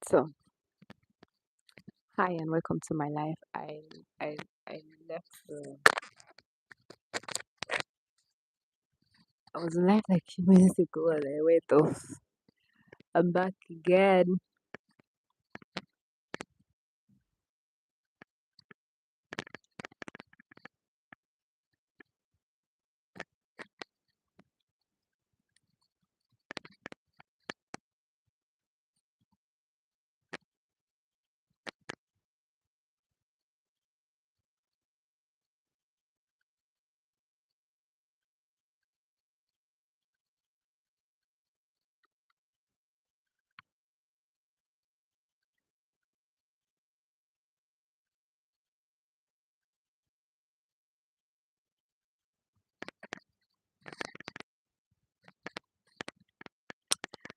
So, hi and welcome to my life. I I left the I was live like a few minutes ago and I went off. I'm back again.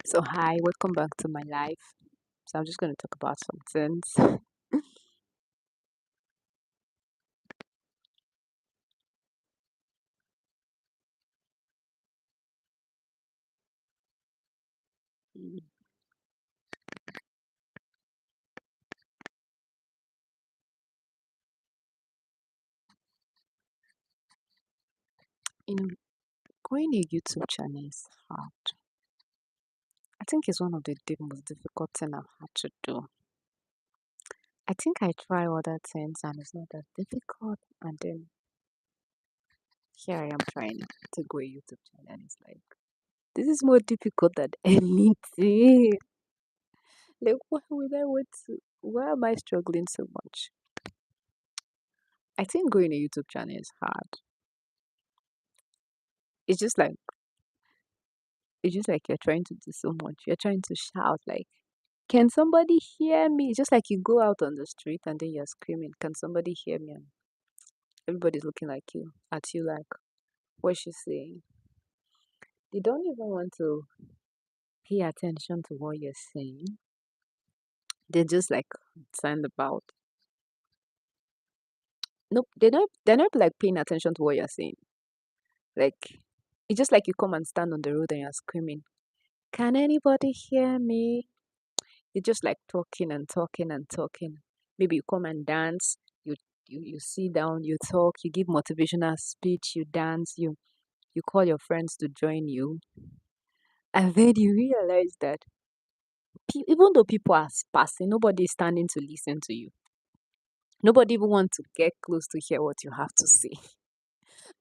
So hi, welcome back to my life. So I'm just gonna talk about some things. Mm, You know, growing a YouTube channel is hard. I think it's one of the most difficult thing I've had to do. I think I try other things and it's not that difficult, and then here I am trying to grow a YouTube channel and it's like this is more difficult than anything. Like, why would I want to? Why am I struggling so much? I think growing a YouTube channel is hard. It's just like you're trying to do so much. You're trying to shout like, "Can somebody hear me?" It's just like you go out on the street and then you're screaming, "Can somebody hear me?" And everybody's looking like you at you like, "What's she saying?" They don't even want to pay attention to what you're saying. They're just like concerned about. Nope, they're not like paying attention to what you're saying. Like it's just like you come and stand on the road and you're screaming, "Can anybody hear me?" You're just like talking and talking and talking. Maybe you come and dance, you sit down, you talk, you give motivational speech, you dance, you call your friends to join you. And then you realize that even though people are passing, nobody is standing to listen to you. Nobody even wants to get close to hear what you have to say.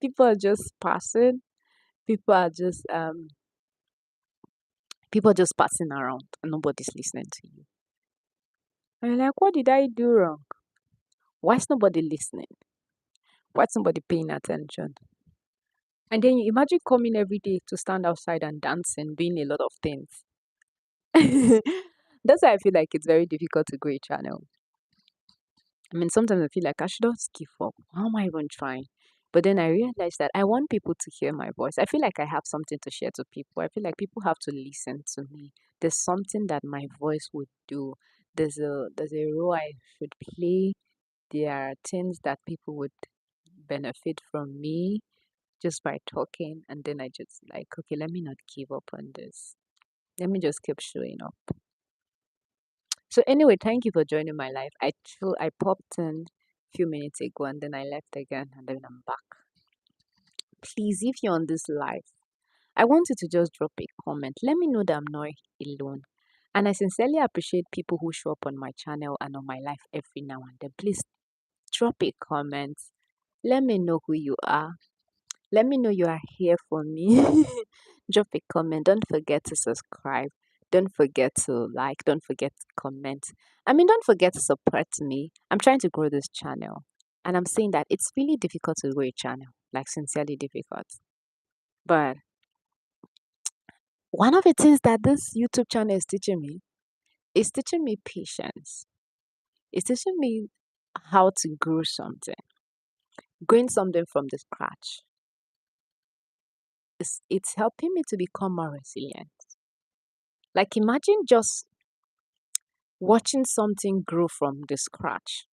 People are just passing. People are just people are just passing around and nobody's listening to you. And you're like, what did I do wrong? Why is nobody listening? Why is nobody paying attention? And then you imagine coming every day to stand outside and dancing, doing a lot of things. That's why I feel like it's very difficult to grow a channel. I mean, sometimes I feel like I should just give up. How am I even trying? But then I realized that I want people to hear my voice. I feel like I have something to share to people. I feel like people have to listen to me. There's something that my voice would do. There's a role I should play. There are things that people would benefit from me just by talking. And then I just like, okay, let me not give up on this. Let me just keep showing up. So anyway, thank you for joining my life. I popped in a few minutes ago and then I left again and then I'm back. Please, if you're on this live, I want you to just drop a comment. Let me know that I'm not alone. And I sincerely appreciate people who show up on my channel and on my life every now and then. Please drop a comment. Let me know who you are. Let me know you are here for me. Drop a comment. Don't forget to subscribe. Don't forget to like. Don't forget to comment. I mean, don't forget to support me. I'm trying to grow this channel. And I'm saying that it's really difficult to grow a channel. Like, sincerely difficult. But one of the things that this YouTube channel is teaching me patience. It's teaching me how to grow something. Growing something from the scratch. It's helping me to become more resilient. Like, imagine just watching something grow from the scratch,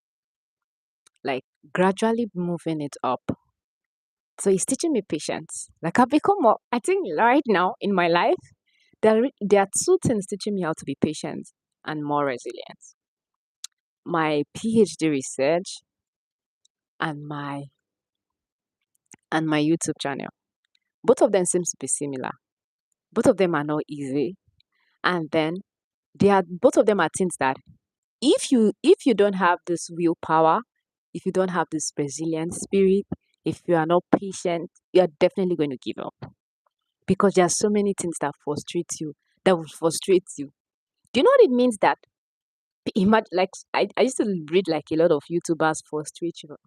like gradually moving it up. So it's teaching me patience. Like, I've become more, I think right now in my life, there are two things teaching me how to be patient. and more resilience. My PhD research and my YouTube channel. Both of them seems to be similar. Both of them are not easy. And then they are both of them are things that if you don't have this willpower, if you don't have this resilient spirit, if you are not patient, you are definitely going to give up. Because there are so many things that frustrate you, that will frustrate you. Do you know what it means that imagine like I used to read like a lot of YouTubers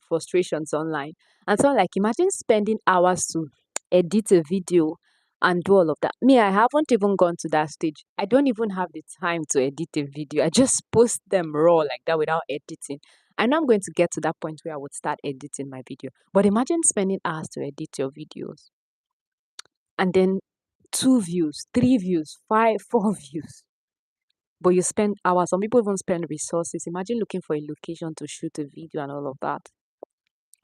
frustrations online, and so like imagine spending hours to edit a video and do all of that. Me, I haven't even gone to that stage. I don't even have the time to edit a video. I just post them raw like that without editing. I know I'm going to get to that point where I would start editing my video, but imagine spending hours to edit your videos and then 2 views, 3 views, five, 4 views, but you spend hours. Some people even spend resources. Imagine looking for a location to shoot a video and all of that.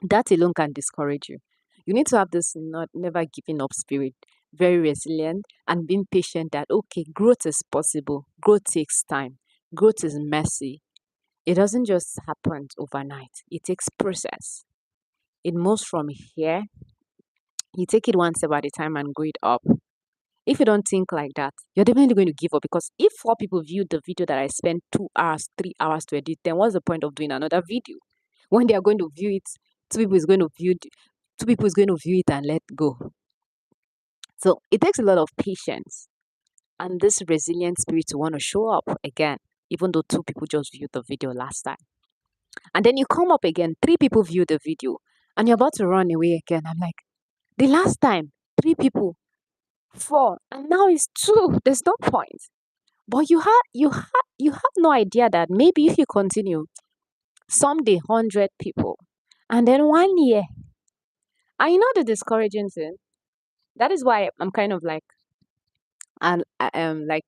That alone can discourage you. You need to have this not never giving up spirit, very resilient and being patient that okay, growth is possible. Growth takes time. Growth is messy. It doesn't just happen overnight. It takes process. It moves from here. You take it one step at a time and grow it up. If you don't think like that, you're definitely going to give up because if 4 people view the video that I spent 2 hours, 3 hours to edit, then what's the point of doing another video? When they are going to view it, 2 people is going to view it, 2 people is going to view it and let go. So it takes a lot of patience and this resilient spirit to want to show up again, even though 2 people just viewed the video last time. And then you come up again, 3 people view the video, and you're about to run away again. I'm like, the last time, 3 people, four, and now it's two. There's no point. But you have no idea that maybe if you continue, someday 100 people, and then 1 year. And you know the discouraging thing. That is why I'm kind of like, and I am like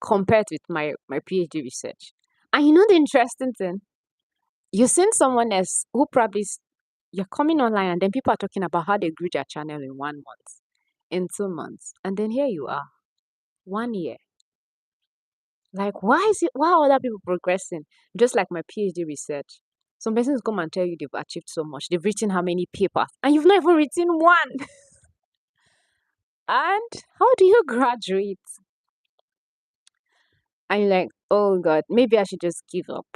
compared with my PhD research. And you know the interesting thing, you're seeing someone else who probably you're coming online, and then people are talking about how they grew their channel in 1 month, in 2 months, and then here you are, 1 year. Like, why are other people progressing? Just like my PhD research. Some persons come and tell you they've achieved so much. They've written how many papers, and you've not even written one. And how do you graduate? And you're like, oh God, maybe I should just give up.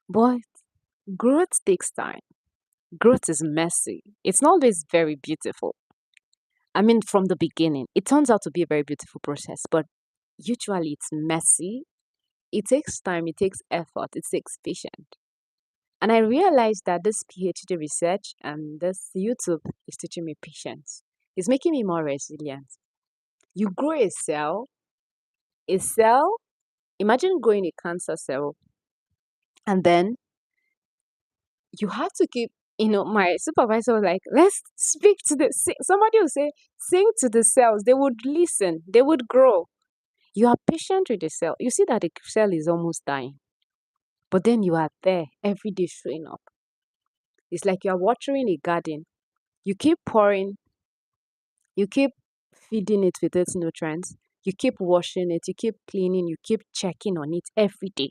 But growth takes time. Growth is messy. It's not always very beautiful. I mean, from the beginning, it turns out to be a very beautiful process, but usually it's messy. It takes time, it takes effort, it takes patience. And I realized that this PhD research and this YouTube is teaching me patience. It's making me more resilient. You grow a cell, imagine growing a cancer cell, and then you have to keep, my supervisor was like, let's speak to somebody will say, sing to the cells. They would listen, they would grow. You are patient with the cell. You see that the cell is almost dying, but then you are there every day showing up. It's like you are watering a garden. You keep pouring, you keep feeding it with its nutrients, you keep washing it, you keep cleaning, you keep checking on it every day.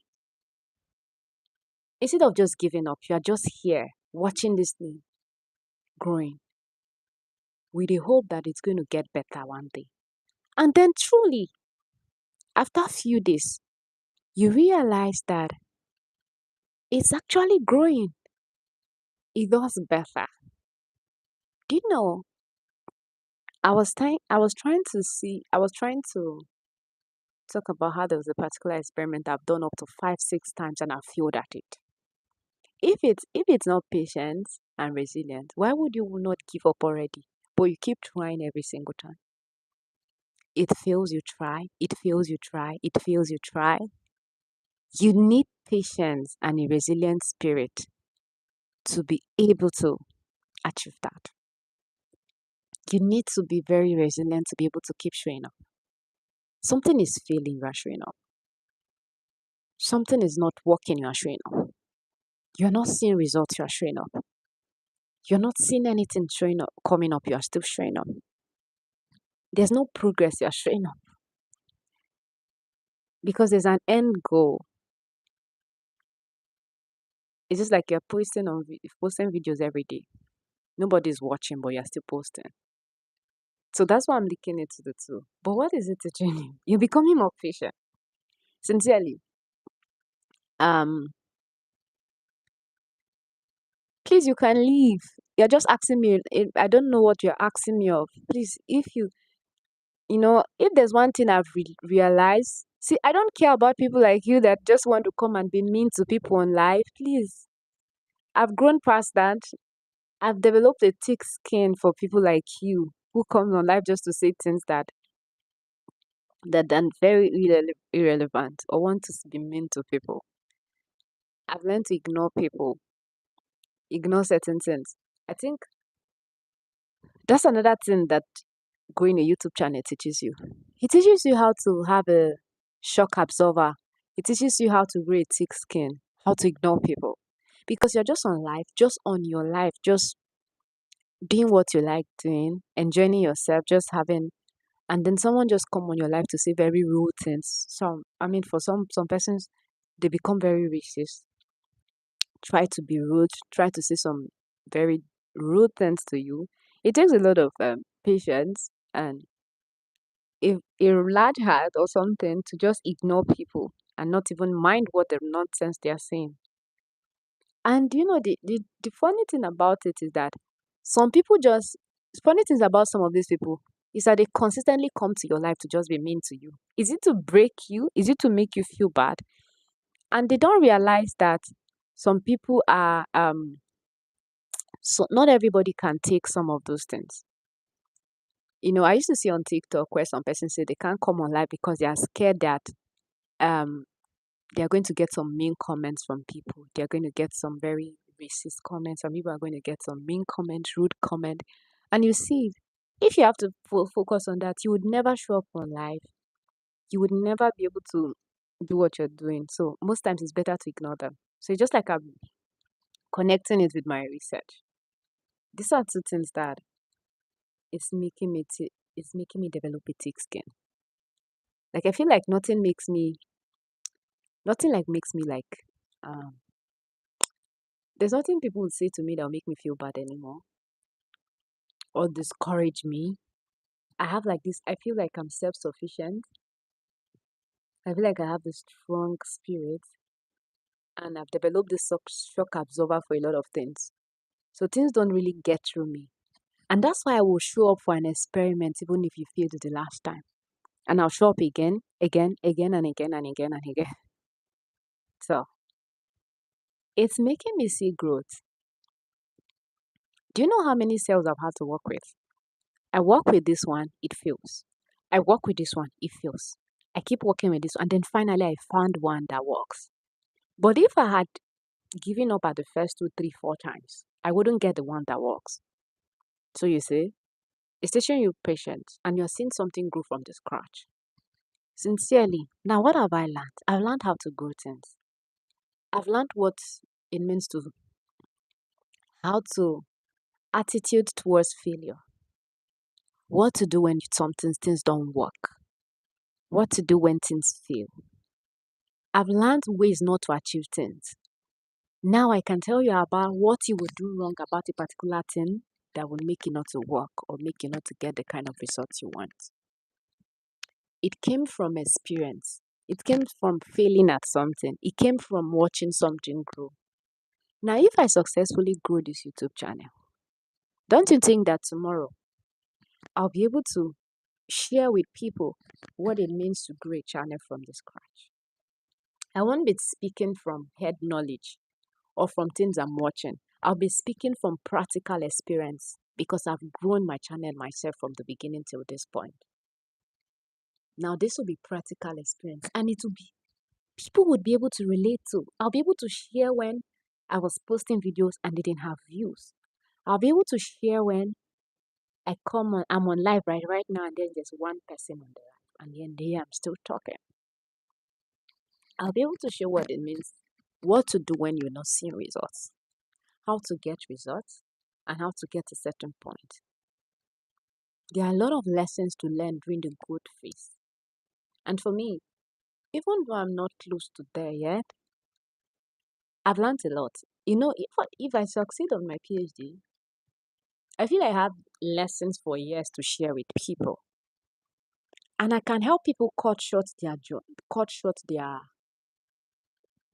Instead of just giving up, you are just here watching this thing growing with the hope that it's going to get better one day. And then truly, after a few days, you realize that it's actually growing. It does better. Do you know? I was trying to talk about how there was a particular experiment I've done up to 5, 6 times and I failed at it. If it's not patience and resilience, why would you not give up already? But you keep trying every single time. It fails, you try. It fails, you try. It fails, you try. You need patience and a resilient spirit to be able to achieve that. You need to be very resilient to be able to keep showing up. Something is failing, you are showing up. Something is not working, you are showing up. You're not seeing results, you are showing up. You're not seeing anything showing up, coming up, you are still showing up. There's no progress, you are showing up. because there's an end goal. It's just like you're posting videos every day. Nobody's watching, but you're still posting. So that's why I'm linking it to the two. But what is it teaching you? You're becoming more patient. Sincerely. Um, please, you can leave. You're just asking me. I don't know what you're asking me of. Please, if there's one thing I've realized, see, I don't care about people like you that just want to come and be mean to people on live. Please, I've grown past that. I've developed a thick skin for people like you who come on live just to say things that are very irrelevant or want to be mean to people. I've learned to ignore people, ignore certain things. I think that's another thing that growing a YouTube channel teaches you. It teaches you how to have a shock absorber. It teaches you how to grow a thick skin, how to ignore people. Because you're just on life, just on your life, just doing what you like doing, enjoying yourself, just having, and then someone just come on your life to say very rude things. For some persons, they become very racist, try to be rude, try to say some very rude things to you. It takes a lot of patience and a large heart or something to just ignore people and not even mind what the nonsense they are saying. And the funny thing about it is that some people just funny things about some of these people is that they consistently come to your life to just be mean to you. Is it to break you? Is it to make you feel bad? And they don't realize that some people are so not everybody can take some of those things. I used to see on TikTok where some person say they can't come on live because they are scared that um they are going to get some mean comments from people. They are going to get some very racist comments. Some people are going to get some mean comment, rude comment. And you see, if you have to focus on that, you would never show up on live. You would never be able to do what you're doing. So most times it's better to ignore them. So it's just like I'm connecting it with my research. These are two things that it's making me develop a thick skin. Like I feel like nothing like makes me like um there's nothing people would say to me that will make me feel bad anymore or discourage me. I have like this, I feel like I'm self sufficient. I feel like I have this strong spirit and I've developed this shock absorber for a lot of things. So things don't really get through me. And that's why I will show up for an experiment even if you failed the last time. And I'll show up again, again, again, and again, and again, and again. So it's making me see growth. Do you know how many cells I've had to work with? I work with this one, it fails. I work with this one, it fails. I keep working with this, and then finally I found one that works. But if I had given up at the first two, three, four times, I wouldn't get the one that works. So you see, it's teaching you patience, and you're seeing something grow from the scratch. Sincerely, now what have I learned? I've learned how to grow things. I've learned what it means to how to attitude towards failure. What to do when things don't work. What to do when things fail. I've learned ways not to achieve things. Now I can tell you about what you would do wrong about a particular thing that will make it not to work or make you not to get the kind of results you want. It came from experience. It came from failing at something. It came from watching something grow. Now, if I successfully grow this YouTube channel, don't you think that tomorrow I'll be able to share with people what it means to grow a channel from the scratch? I won't be speaking from head knowledge or from things I'm watching. I'll be speaking from practical experience because I've grown my channel myself from the beginning till this point. Now, this will be practical experience and it will be, people would be able to relate to. I'll be able to share when I was posting videos and they didn't have views. I'll be able to share when I'm on live right now and there's just one person on the live and then there I'm still talking. I'll be able to share what it means, what to do when you're not seeing results, how to get results, and how to get to a certain point. There are a lot of lessons to learn during the good phase. And for me, even though I'm not close to there yet, I've learned a lot. You know, if I succeed on my PhD, I feel I have lessons for years to share with people, and I can help people cut short their.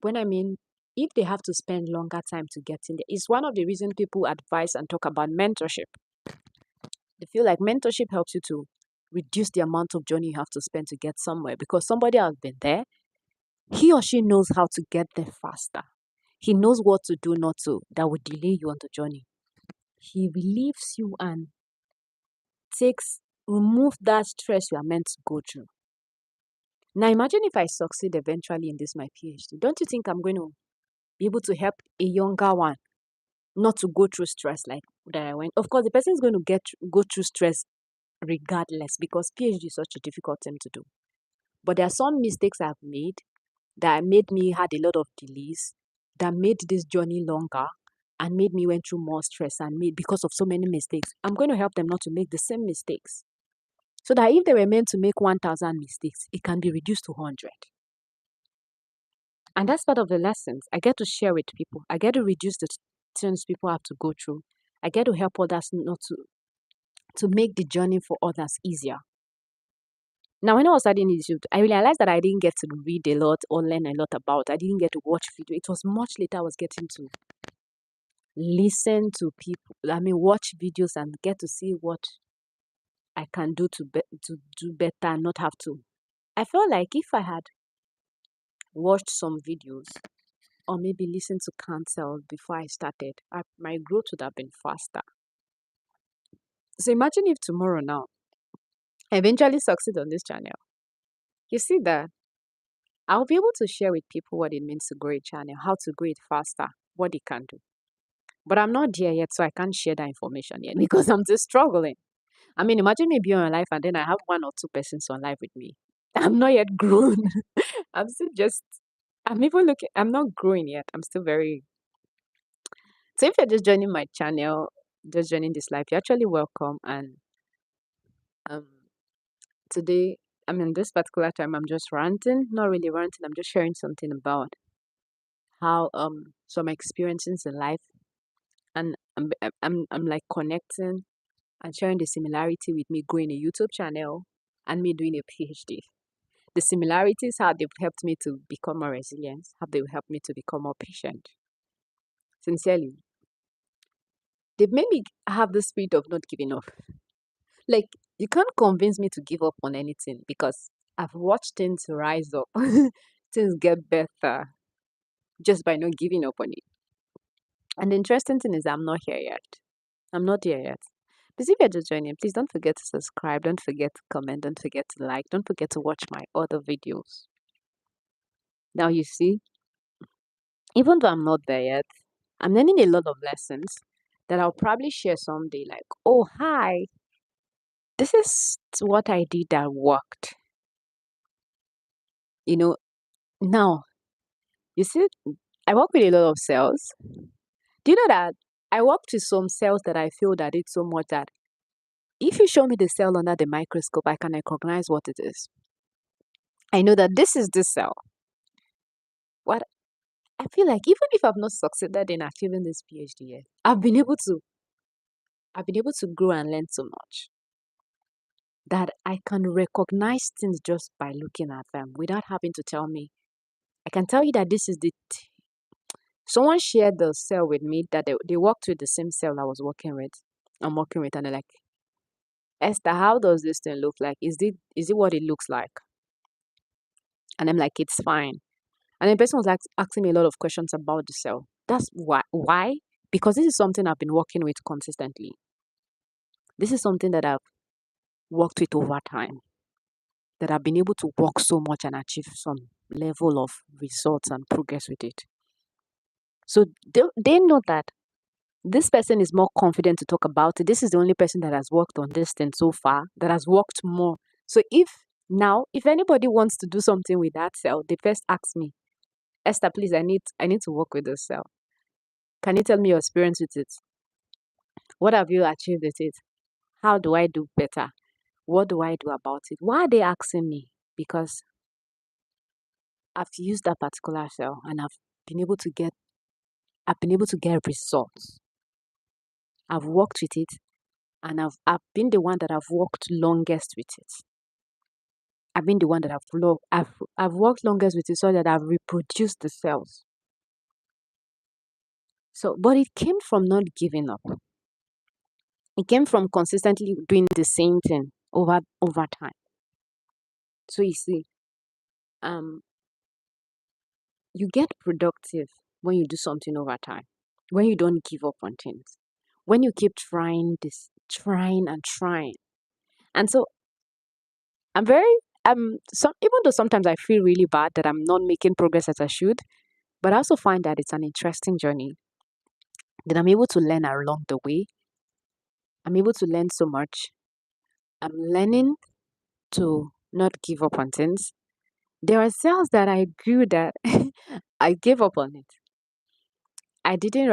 When I mean, if they have to spend longer time to get in there, it's one of the reasons people advise and talk about mentorship. They feel like mentorship helps you to reduce the amount of journey you have to spend to get somewhere because somebody has been there. He or she knows how to get there faster. He knows what to do, not to, that would delay you on the journey. He relieves you and remove that stress you are meant to go through. Now imagine if I succeed eventually in this my PhD. Don't you think I'm going to be able to help a younger one not to go through stress like that I went? Of course, the person is going to go through stress regardless because PhD is such a difficult thing to do. But there are some mistakes I've made that made me had a lot of delays, that made this journey longer and made me went through more stress and made because of so many mistakes. I'm going to help them not to make the same mistakes. So that if they were meant to make 1,000 mistakes, it can be reduced to 100. And that's part of the lessons. I get to share with people. I get to reduce the things people have to go through. I get to help others not to make the journey for others easier. Now, when I was studying YouTube, I realized that I didn't get to read a lot or learn a lot about. I didn't get to watch video. It was much later I was getting to listen to people. I mean, watch videos and get to see what I can do to do better and not have to. I felt like if I had watched some videos or maybe listened to counsel before I started, my growth would have been faster. So imagine if tomorrow now I eventually succeed on this channel. You see that I'll be able to share with people what it means to grow a channel, how to grow it faster, what it can do. But I'm not there yet, so I can't share that information yet because I'm still struggling. I mean, imagine me being on live and then I have one or two persons on live with me. I'm not yet grown. I'm still just, I'm even looking, I'm not growing yet. I'm still very. So if you're just joining my channel, just joining this live, you're actually welcome. And um, today, I mean, this particular time, I'm just ranting, not really ranting. I'm just sharing something about how some experiences in life, and I'm like connecting and sharing the similarity with me growing a YouTube channel and me doing a PhD. The similarities, how they've helped me to become more resilient, how they've helped me to become more patient. Sincerely, they've made me have the spirit of not giving up. Like, you can't convince me to give up on anything because I've watched things rise up, things get better just by not giving up on it. And the interesting thing is, I'm not here yet. I'm not here yet. Please, if you're just joining, please don't forget to subscribe, don't forget to comment, don't forget to like, don't forget to watch my other videos. Now, you see, even though I'm not there yet, I'm learning a lot of lessons that I'll probably share someday. Like, oh, hi, this is what I did that worked. You know, now, you see, I work with a lot of cells. Do you know that I worked with some cells that I feel that did so much that if you show me the cell under the microscope, I can recognize what it is. I know that this is this cell. What I feel like, even if I've not succeeded in achieving this PhD yet, I've been able to grow and learn so much that I can recognize things just by looking at them without having to tell me. I can tell you that this is someone shared the cell with me that they worked with the same cell I was working with. I'm working with, and they're like, Esther, how does this thing look like? Is it what it looks like? And I'm like, it's fine. And the person was like asking me a lot of questions about the cell. That's why. Why? Because this is something I've been working with consistently. This is something that I've worked with over time. That I've been able to work so much and achieve some level of results and progress with it. So they know that this person is more confident to talk about it. This is the only person that has worked on this thing so far, that has worked more. So if anybody wants to do something with that cell, they first ask me, Esther, please, I need to work with this cell. Can you tell me your experience with it? What have you achieved with it? How do I do better? What do I do about it? Why are they asking me? Because I've used that particular cell and been able to get I've been able to get results. I've worked with it and I've been the one that I've worked longest with it. I've been the one that I've worked longest with it so that I've reproduced the cells. So but it came from not giving up. It came from consistently doing the same thing over time. So you see, um you get productive when you do something over time. When you don't give up on things. When you keep trying and trying. And so I'm very some even though sometimes I feel really bad that I'm not making progress as I should, but I also find that it's an interesting journey that I'm able to learn along the way. I'm able to learn so much. I'm learning to not give up on things. There are cells that I grew that I gave up on it. I didn't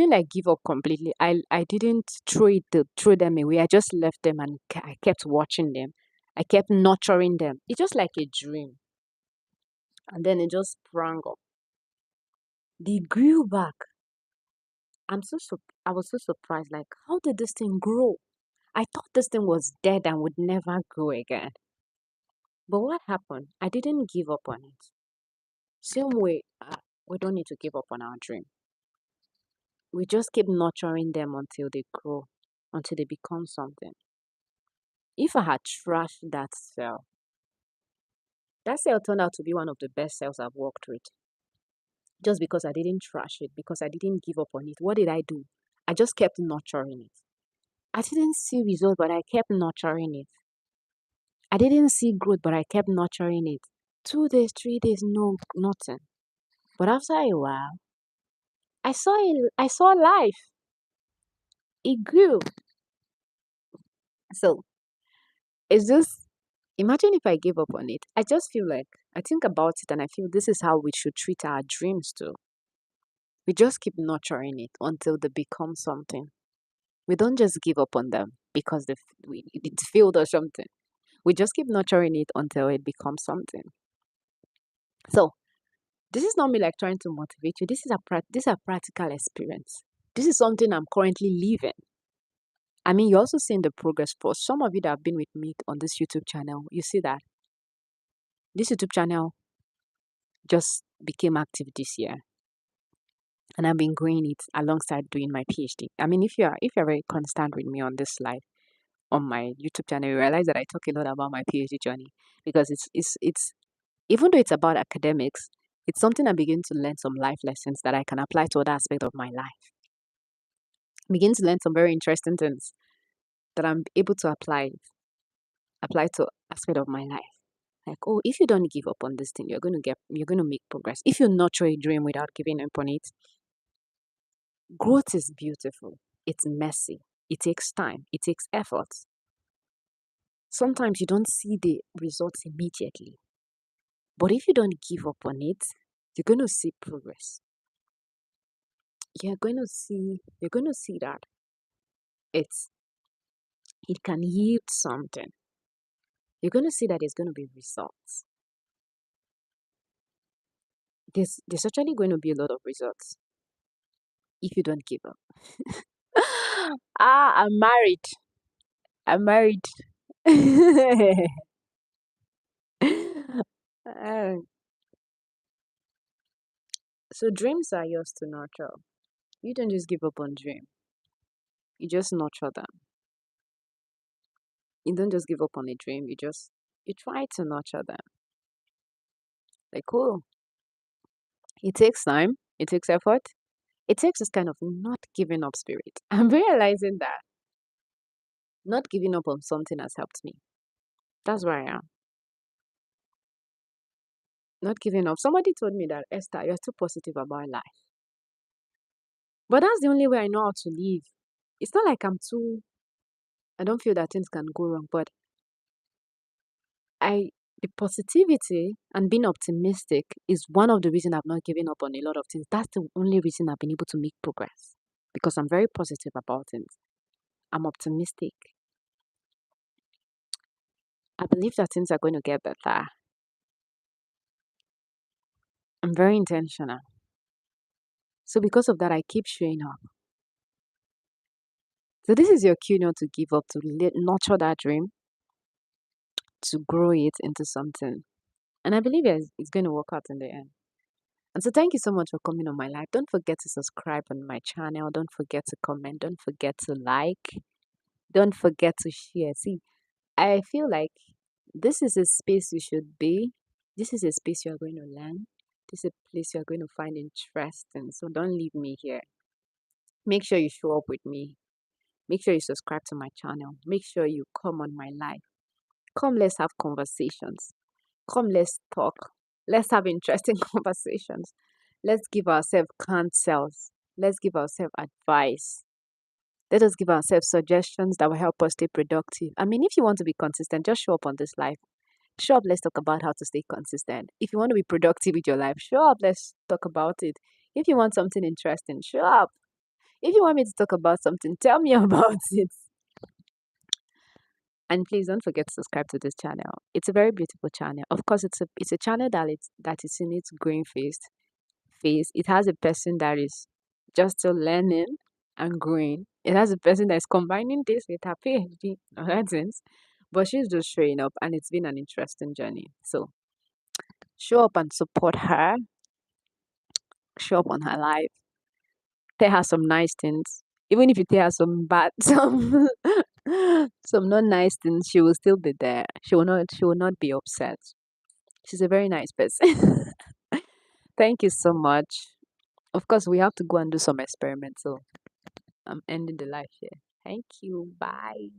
like give up completely. I didn't throw them away. I just left them and I kept watching them. I kept nurturing them. It's just like a dream. And then it just sprang up. They grew back. I was so surprised. Like, how did this thing grow? I thought this thing was dead and would never grow again. But what happened? I didn't give up on it. Same way, we don't need to give up on our dream. We just keep nurturing them until they grow, until they become something. If I had trashed that cell turned out to be one of the best cells I've worked with. Just because I didn't trash it, because I didn't give up on it. What did I do? I just kept nurturing it. I didn't see results, but I kept nurturing it. I didn't see growth, but I kept nurturing it. 2 days, 3 days, no, nothing. But after a while, I saw life. It grew. So it's just imagine if I gave up on it. I just feel like I think about it and I feel this is how we should treat our dreams too. We just keep nurturing it until they become something. We don't just give up on them because it failed or something. We just keep nurturing it until it becomes something. So this is not me like trying to motivate you. This is a practical experience. This is something I'm currently living. I mean, you're also seeing the progress for some of you that have been with me on this YouTube channel. You see that this YouTube channel just became active this year, and I've been growing it alongside doing my PhD. I mean, if you're very constant with me on this live on my YouTube channel, you realize that I talk a lot about my PhD journey because it's even though it's about academics, it's something I begin to learn some life lessons that I can apply to other aspects of my life. Begin to learn some very interesting things that I'm able to apply to aspect of my life. Like, oh, if you don't give up on this thing, you're gonna make progress. If you nurture a dream without giving up on it, growth is beautiful. It's messy. It takes time. It takes effort. Sometimes you don't see the results immediately. But if you don't give up on it, you're gonna see progress. You're gonna see that it's it can yield something. You're gonna see that there's gonna be results. There's actually going to be a lot of results if you don't give up. I'm married. I'm married. Uh, so dreams are yours to nurture. You don't just give up on dream. You just nurture them. You don't just give up on a dream. You try to nurture them. Like cool. It takes time. It takes effort. It takes this kind of not giving up spirit. I'm realizing that not giving up on something has helped me. That's where I am. Not giving up. Somebody told me that Esther, you're too positive about life. But that's the only way I know how to live. It's not like I don't feel that things can go wrong, but the positivity and being optimistic is one of the reasons I've not given up on a lot of things. That's the only reason I've been able to make progress because I'm very positive about things. I'm optimistic. I believe that things are going to get better. I'm very intentional. So because of that, I keep showing up. So this is your cue not to give up, to nurture that dream, to grow it into something. And I believe it's going to work out in the end. And so thank you so much for coming on my live. Don't forget to subscribe on my channel. Don't forget to comment. Don't forget to like. Don't forget to share. See, I feel like this is a space you should be. This is a space you're going to learn. This is a place you're going to find interesting. So don't leave me here. Make sure you show up with me. Make sure you subscribe to my channel. Make sure you come on my live. Come, let's have conversations. Come, let's talk. Let's have interesting conversations. Let's give ourselves counsels. Let's give ourselves advice. Let us give ourselves suggestions that will help us stay productive. I mean, if you want to be consistent, just show up on this live. Show up, let's talk about how to stay consistent. If you want to be productive with your life, show up, let's talk about it. If you want something interesting, show up. If you want me to talk about something, tell me about it. And please don't forget to subscribe to this channel. It's a very beautiful channel. Of course, it's a channel that is in its growing phase. It has a person that is just still learning and growing. It has a person that is combining this with her PhD or that sense. But she's just showing up and it's been an interesting journey. So show up and support her. Show up on her life. Tell her some nice things. Even if you tell her some bad some not nice things, she will still be there. She will not be upset. She's a very nice person. Thank you so much. Of course, we have to go and do some experiments. So I'm ending the live here. Thank you. Bye.